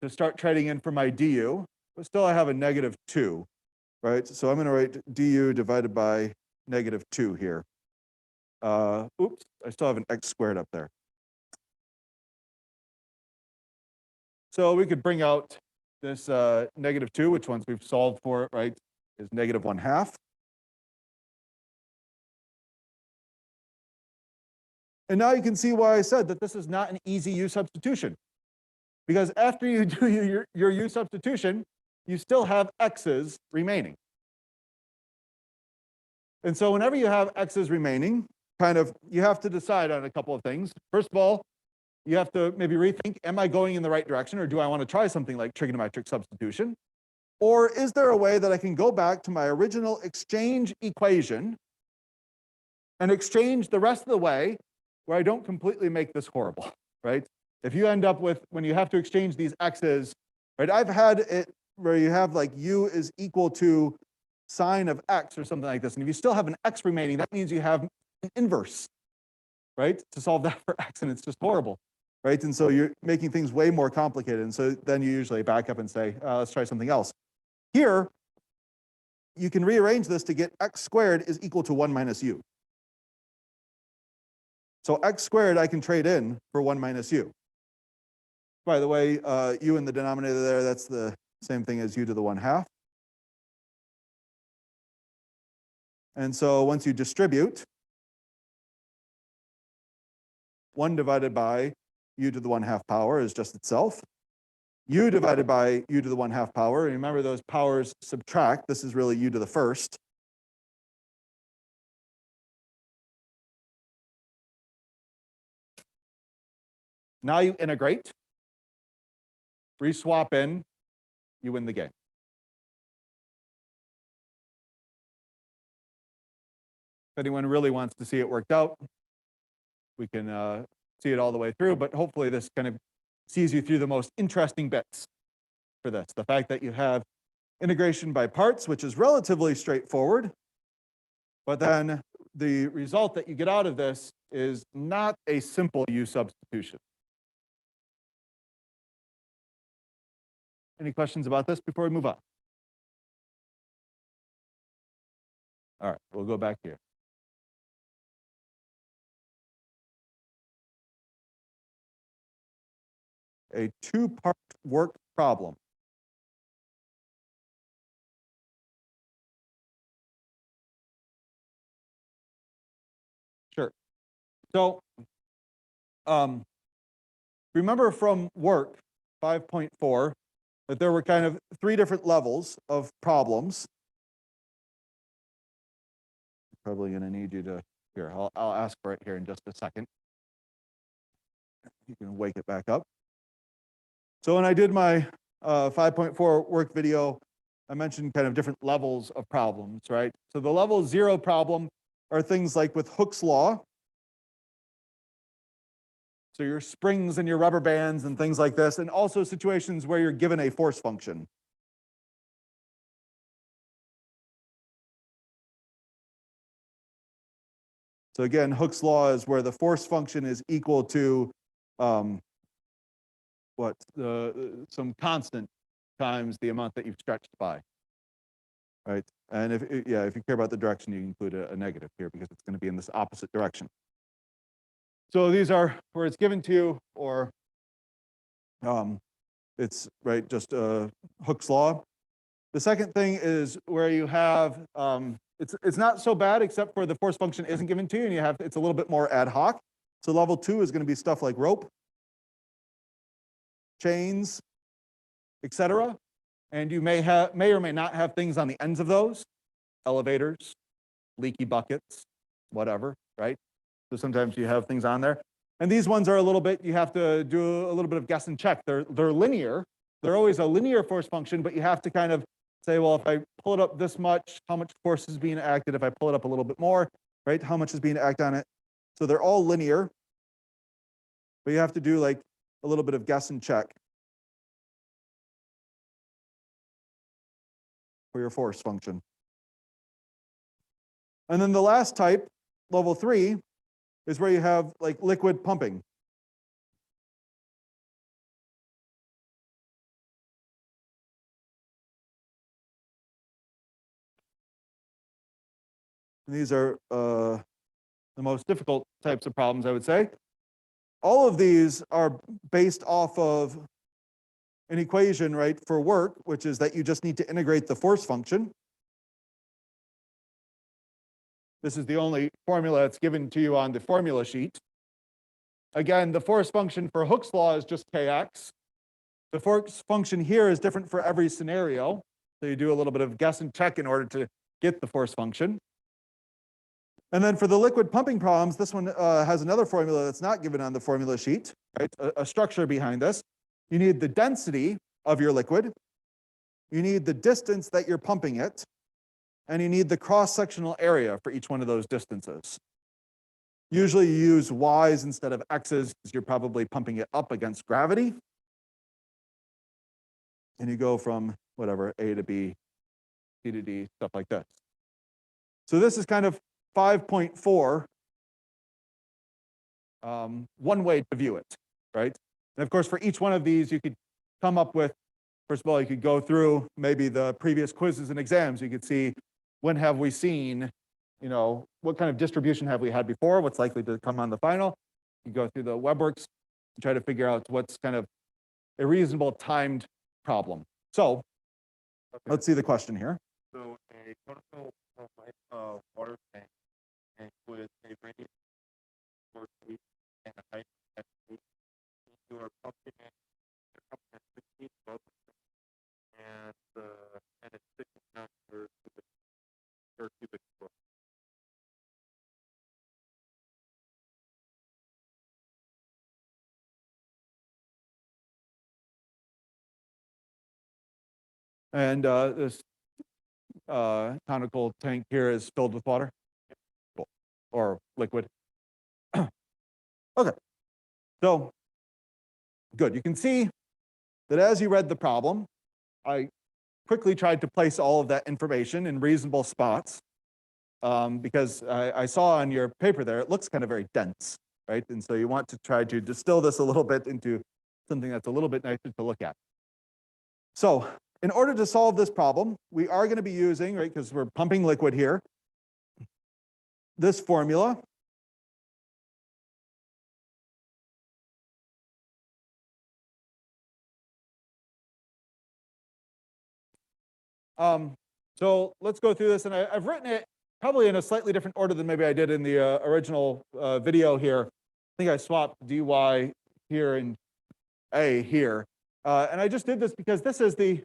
to start trading in for my du, but still I have a negative 2, right? So I'm going to write du divided by negative 2 here. Oops, I still have an x squared up there. So we could bring out this negative 2, which once we've solved for it, right, is negative 1/2. And now you can see why I said that this is not an easy u substitution. Because after you do your u substitution, you still have x's remaining. And so whenever you have x's remaining, you have to decide on a couple of things. First of all, you have to maybe rethink, am I going in the right direction, or do I want to try something like trigonometric substitution? Or is there a way that I can go back to my original exchange equation and exchange the rest of the way where I don't completely make this horrible, right? If you end up with, when you have to exchange these x's, right? I've had it where you have like u is equal to sine of x or something like this. And if you still have an x remaining, that means you have an inverse, right? To solve that for x, and it's just horrible, right? And so you're making things way more complicated. And so then you usually back up and say, let's try something else. Here, you can rearrange this to get x squared is equal to 1 minus u. So x squared I can trade in for 1 minus u. By the way, u in the denominator there, that's the same thing as u to the 1/2. And so once you distribute, 1 divided by u to the 1/2 power is just itself. U divided by u to the 1/2 power, remember those powers subtract. This is really u to the first. Now you integrate, re-swap in, you win the game. If anyone really wants to see it worked out, we can see it all the way through, but hopefully this kind of sees you through the most interesting bits for this. The fact that you have integration by parts, which is relatively straightforward, but then the result that you get out of this is not a simple u substitution. Any questions about this before we move on? All right, we'll go back here. A two-part work problem. Sure. So remember from work 5.4 that there were kind of 3 different levels of problems. Probably going to need you to, here, I'll ask for it here in just a second. You can wake it back up. So when I did my 5.4 work video, I mentioned kind of different levels of problems, right? So the level 0 problem are things like with Hooke's law. So your springs and your rubber bands and things like this, and also situations where you're given a force function. So again, Hooke's law is where the force function is equal to some constant times the amount that you've stretched by, right? And if you care about the direction, you include a negative here because it's going to be in this opposite direction. So these are where it's given to you, or it's right just Hooke's law. The second thing is where you have it's not so bad except for the force function isn't given to you, and you have it's a little bit more ad hoc. So level 2 is going to be stuff like rope, chains, etc. And you may or may not have things on the ends of those, elevators, leaky buckets, whatever, right? So sometimes you have things on there. And these ones are a little bit, you have to do a little bit of guess and check. They're linear. They're always a linear force function, but you have to kind of say, well, if I pull it up this much, how much force is being acted? If I pull it up a little bit more, right, how much is being acted on it? So they're all linear, but you have to do like a little bit of guess and check for your force function. And then the last type, level 3, is where you have like liquid pumping. And these are the most difficult types of problems, I would say. All of these are based off of an equation, right, for work, which is that you just need to integrate the force function. This is the only formula that's given to you on the formula sheet. Again, the force function for Hooke's law is just kx. The force function here is different for every scenario. So you do a little bit of guess and check in order to get the force function. And then for the liquid pumping problems, this one has another formula that's not given on the formula sheet, right? A structure behind this. You need the density of your liquid. You need the distance that you're pumping it. And you need the cross-sectional area for each one of those distances. Usually you use y's instead of x's because you're probably pumping it up against gravity. And you go from whatever, A to B, C to D, stuff like this. So this is kind of 5.4, one way to view it, right? And of course, for each one of these, you could come up with, first of all, you could go through maybe the previous quizzes and exams. You could see, when have we seen, you know, what kind of distribution have we had before? What's likely to come on the final? You go through the WebWorks and try to figure out what's kind of a reasonable timed problem. So let's see the question here. So a total water tank with a radius of 4 feet and a height of 10 feet. You are pumping it, 16 volts, and it's 6 pounds per cubic foot. And this conical tank here is filled with water or liquid. Okay, so good. You can see that as you read the problem, I quickly tried to place all of that information in reasonable spots because I saw on your paper there, it looks kind of very dense, right? And so you want to try to distill this a little bit into something that's a little bit nicer to look at. So in order to solve this problem, we are going to be using, right, because we're pumping liquid here, this formula. So let's go through this, and I've written it probably in a slightly different order than maybe I did in the original video here. I think I swapped dy here and a here. And I just did this because this is the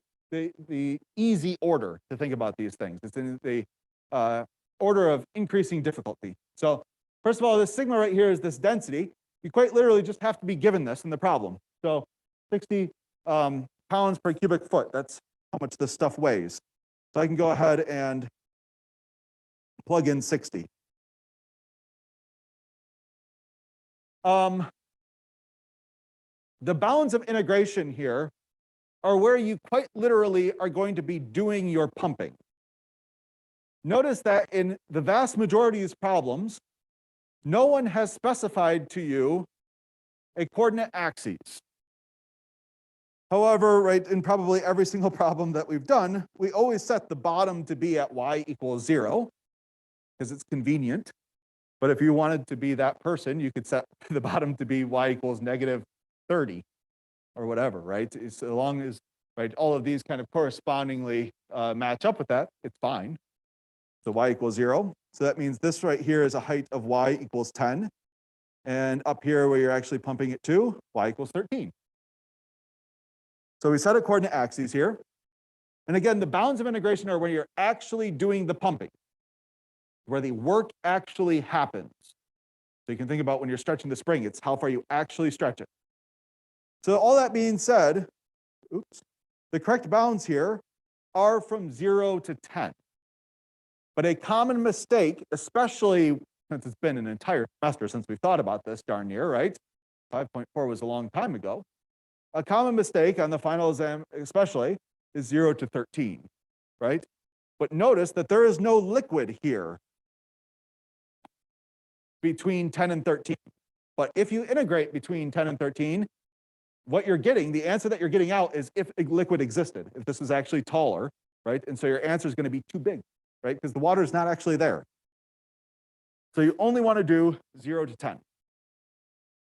easy order to think about these things. It's in the order of increasing difficulty. So first of all, this sigma right here is this density. You quite literally just have to be given this in the problem. So 60 pounds per cubic foot, that's how much this stuff weighs. So I can go ahead and plug in 60. The bounds of integration here are where you quite literally are going to be doing your pumping. Notice that in the vast majority of these problems, no one has specified to you a coordinate axis. However, right, in probably every single problem that we've done, we always set the bottom to be at y equals 0, because it's convenient. But if you wanted to be that person, you could set the bottom to be y equals negative 30 or whatever, right? So long as, right, all of these kind of correspondingly match up with that, it's fine. So y equals 0. So that means this right here is a height of y equals 10. And up here where you're actually pumping it to, y equals 13. So we set a coordinate axes here. And again, the bounds of integration are where you're actually doing the pumping, where the work actually happens. So you can think about when you're stretching the spring, it's how far you actually stretch it. So all that being said, oops, the correct bounds here are from 0 to 10. But a common mistake, especially since it's been an entire semester since we've thought about this darn near, right? 5.4 was a long time ago. A common mistake on the final exam especially is 0 to 13, right? But notice that there is no liquid here between 10 and 13. But if you integrate between 10 and 13, what you're getting, the answer that you're getting out is if a liquid existed, if this is actually taller, right? And so your answer is going to be too big, right? Because the water is not actually there. So you only want to do 0 to 10.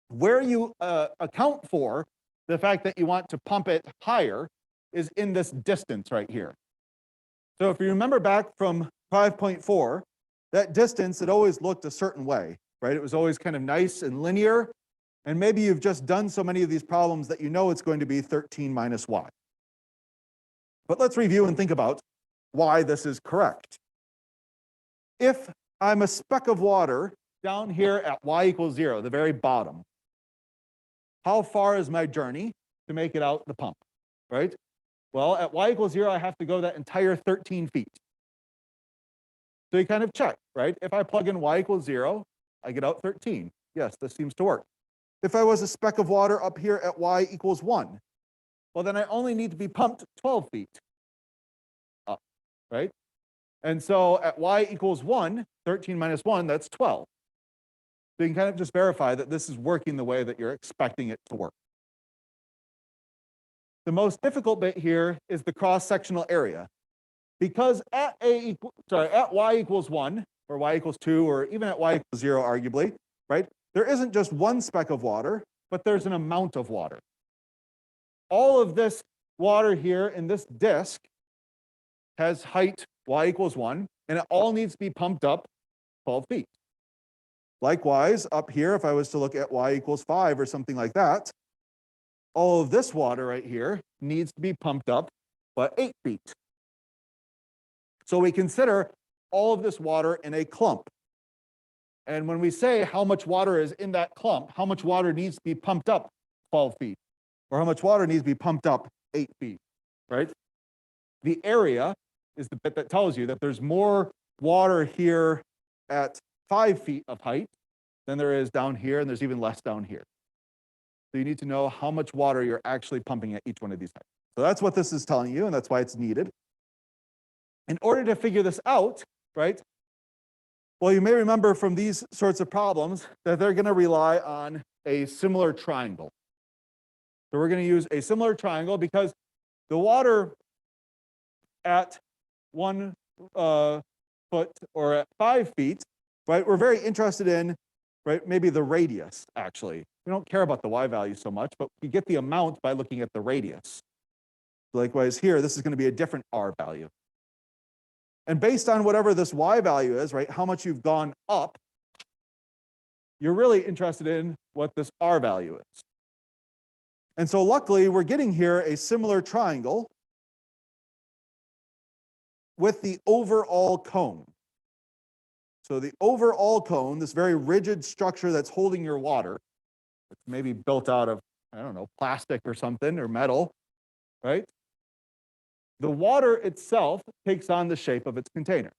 Where you account for the fact that you want to pump it higher is in this distance right here. So if you remember back from 5.4, that distance, it always looked a certain way, right? It was always kind of nice and linear. And maybe you've just done so many of these problems that you know it's going to be 13 minus y. But let's review and think about why this is correct. If I'm a speck of water down here at y equals 0, the very bottom, how far is my journey to make it out the pump, right? Well, at y equals 0, I have to go that entire 13 feet. So you kind of check, right? If I plug in y equals 0, I get out 13. Yes, this seems to work. If I was a speck of water up here at y equals 1, well, then I only need to be pumped 12 feet up, right? And so at y equals 1, 13 minus 1, that's 12. So you can kind of just verify that this is working the way that you're expecting it to work. The most difficult bit here is the cross-sectional area. Because at y equals 1, or y equals 2, or even at y equals 0, arguably, right? There isn't just one speck of water, but there's an amount of water. All of this water here in this disk has height y equals 1, and it all needs to be pumped up 12 feet. Likewise, up here, if I was to look at y equals 5 or something like that, all of this water right here needs to be pumped up but 8 feet. So we consider all of this water in a clump. And when we say how much water is in that clump, how much water needs to be pumped up 12 feet, or how much water needs to be pumped up 8 feet, right? The area is the bit that tells you that there's more water here at 5 feet of height than there is down here, and there's even less down here. So you need to know how much water you're actually pumping at each one of these heights. So that's what this is telling you, and that's why it's needed. In order to figure this out, right, well, you may remember from these sorts of problems that they're going to rely on a similar triangle. So we're going to use a similar triangle because the water at 1 foot or at 5 feet, right, we're very interested in, right, maybe the radius, actually. We don't care about the y value so much, but we get the amount by looking at the radius. Likewise here, this is going to be a different r value. And based on whatever this y value is, right, how much you've gone up, you're really interested in what this r value is. And so luckily, we're getting here a similar triangle with the overall cone. So the overall cone, this very rigid structure that's holding your water, it's maybe built out of, I don't know, plastic or something, or metal, right? The water itself takes on the shape of its container.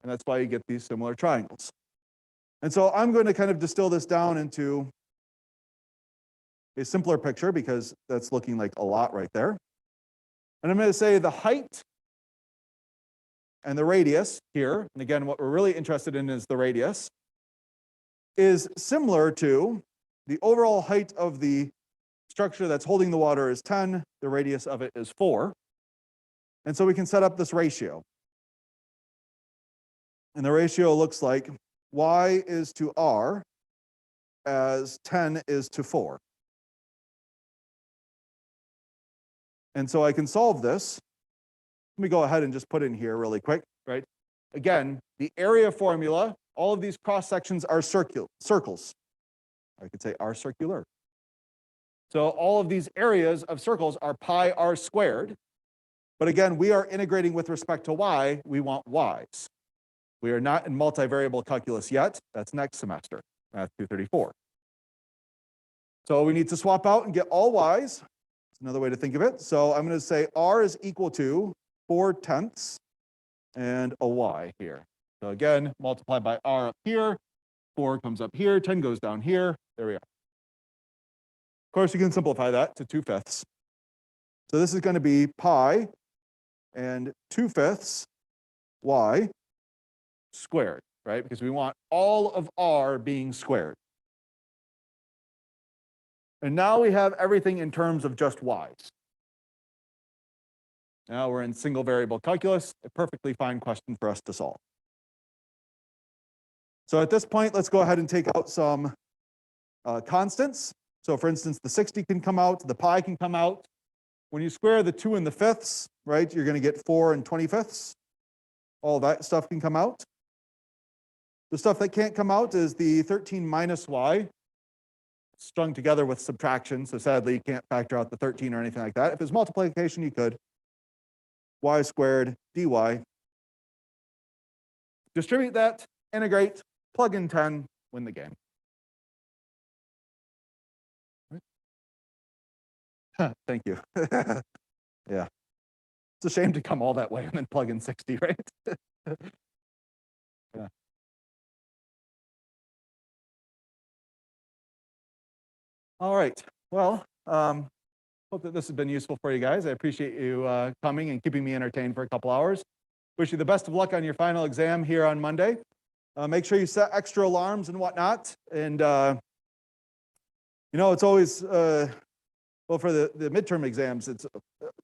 And that's why you get these similar triangles. And so I'm going to kind of distill this down into a simpler picture because that's looking like a lot right there. And I'm going to say the height and the radius here, and again, what we're really interested in is the radius, is similar to the overall height of the structure that's holding the water is 10, the radius of it is 4. And so we can set up this ratio. And the ratio looks like y is to r as 10 is to 4. And so I can solve this. Let me go ahead and just put in here really quick, right? Again, the area formula, all of these cross sections are circles. I could say are circular. So all of these areas of circles are pi r squared. But again, we are integrating with respect to y. We want y's. We are not in multivariable calculus yet. That's next semester, Math 234. So we need to swap out and get all y's. That's another way to think of it. So I'm going to say r is equal to 4/10 and a y here. So again, multiply by r up here, 4 comes up here, 10 goes down here, there we are. Of course, you can simplify that to 2/5. So this is going to be pi and 2/5 y squared, right? Because we want all of r being squared. And now we have everything in terms of just y's. Now we're in single variable calculus, a perfectly fine question for us to solve. So at this point, let's go ahead and take out some constants. So for instance, the 60 can come out, the pi can come out. When you square the 2 and the 5ths, right, you're going to get 4 and 25ths. All that stuff can come out. The stuff that can't come out is the 13 minus y, strung together with subtraction. So sadly, you can't factor out the 13 or anything like that. If it's multiplication, you could. Y squared dy. Distribute that, integrate, plug in 10, win the game. Thank you. Yeah. It's a shame to come all that way and then plug in 60, right? Yeah. All right. Well, hope that this has been useful for you guys. I appreciate you coming and keeping me entertained for a couple hours. Wish you the best of luck on your final exam here on Monday. Make sure you set extra alarms and whatnot. And, you know, it's always, well, for the midterm exams, it's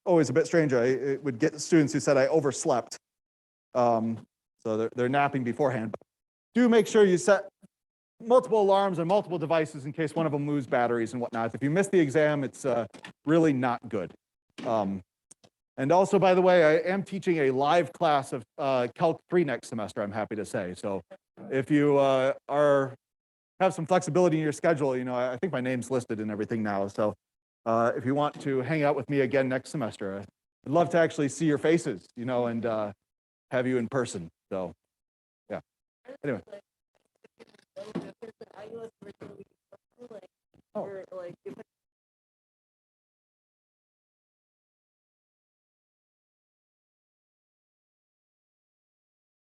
always a bit strange. I would get students who said I overslept. So they're napping beforehand. But do make sure you set multiple alarms on multiple devices in case one of them lose batteries and whatnot. If you miss the exam, it's really not good. And also, by the way, I am teaching a live class of Calc 3 next semester, I'm happy to say. So if you have some flexibility in your schedule, you know, I think my name's listed and everything now. So if you want to hang out with me again next semester, I'd love to actually see your faces, you know, and have you in person. So, yeah. Anyway. Oh.